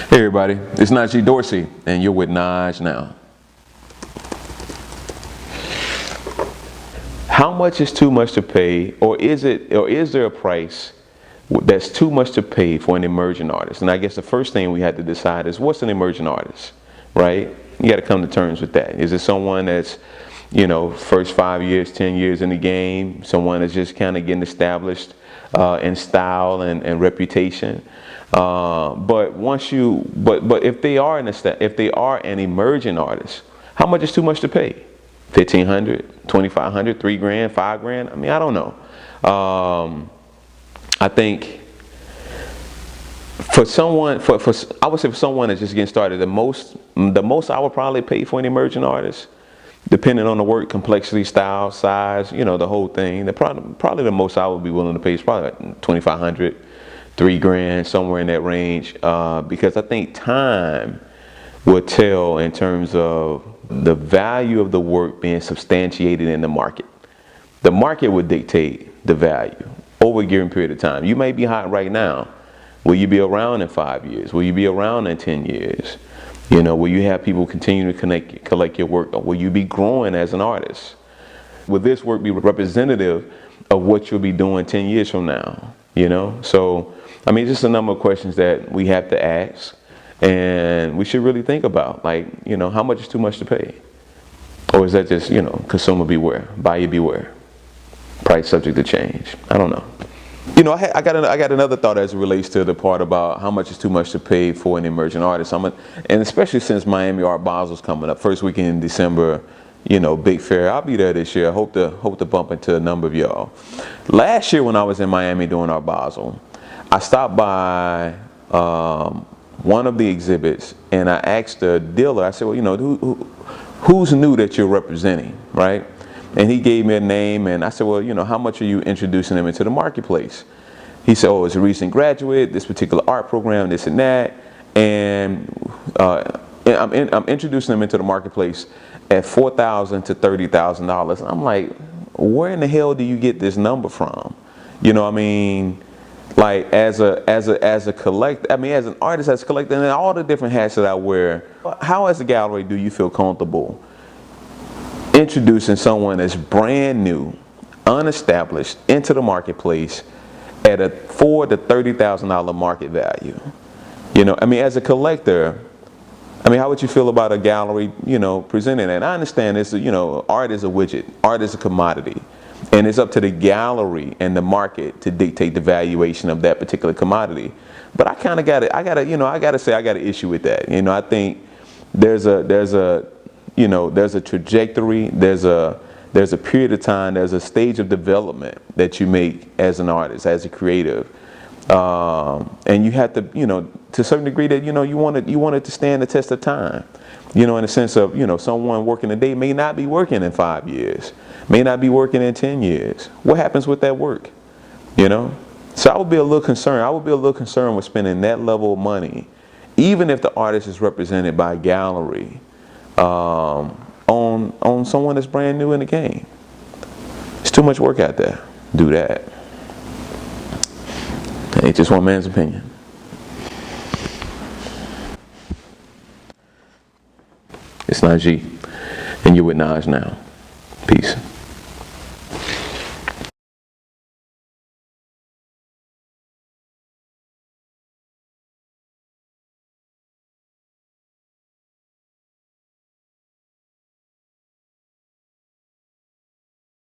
Hey everybody, it's Najee Dorsey, and you're with WITHNAJNOW. How much is too much to pay, or is there a price that's too much to pay for an emerging artist? And I guess the first thing we have to decide is, what's an emerging artist, right? You got to come to terms with that. Is it someone that's, first 5 years, 10 years in the game, someone that's just kind of getting established in style and reputation? But if they are an emerging artist, how much is too much to pay? $1,500, $2,500, $3,000, $5,000. I mean, I don't know. I think for someone, I would say for someone that's just getting started, the most I would probably pay for an emerging artist, depending on the work, complexity, style, size, the whole thing. Probably the most I would be willing to pay is probably like $2,500. $3,000, somewhere in that range, because I think time will tell in terms of the value of the work being substantiated in the market. The market would dictate the value over a given period of time. You may be hot right now. Will you be around in 5 years? Will you be around in 10 years? Will you have people continue to collect your work? Or will you be growing as an artist? Will this work be representative of what you'll be doing 10 years from now? So I mean, just a number of questions that we have to ask, and we should really think about, like, how much is too much to pay? Or is that just, consumer beware, buyer beware, price subject to change? I don't know. I got another thought as it relates to the part about how much is too much to pay for an emerging artist. And especially since Miami Art Basel's coming up, first weekend in December, big fair. I'll be there this year. I hope to bump into a number of y'all. Last year when I was in Miami doing Art Basel, I stopped by one of the exhibits and I asked the dealer, I said, well, who's new that you're representing, right? And he gave me a name, and I said, well, how much are you introducing them into the marketplace? He said, oh, it's a recent graduate, this particular art program, this and that, and I'm introducing them into the marketplace at $4,000 to $30,000. I'm like, where in the hell do you get this number from? Like as a collector, as an artist, as a collector, and all the different hats that I wear, how as a gallery do you feel comfortable introducing someone that's brand new, unestablished, into the marketplace at a $4,000 to $30,000 market value? As a collector, how would you feel about a gallery, presenting that? I understand this, art is a widget, art is a commodity. And it's up to the gallery and the market to dictate the valuation of that particular commodity. But I kind of got it. I got an issue with that. I think there's a trajectory, there's a period of time, there's a stage of development that you make as an artist, as a creative, and you have to, to a certain degree that you want it to stand the test of time. In the sense of, someone working today may not be working in 5 years, may not be working in 10 years. What happens with that work? So I would be a little concerned with spending that level of money, even if the artist is represented by a gallery, on someone that's brand new in the game. It's too much work out there. Do that. It's just one man's opinion. It's Najee, and you're with WITHNAJNOW. Peace.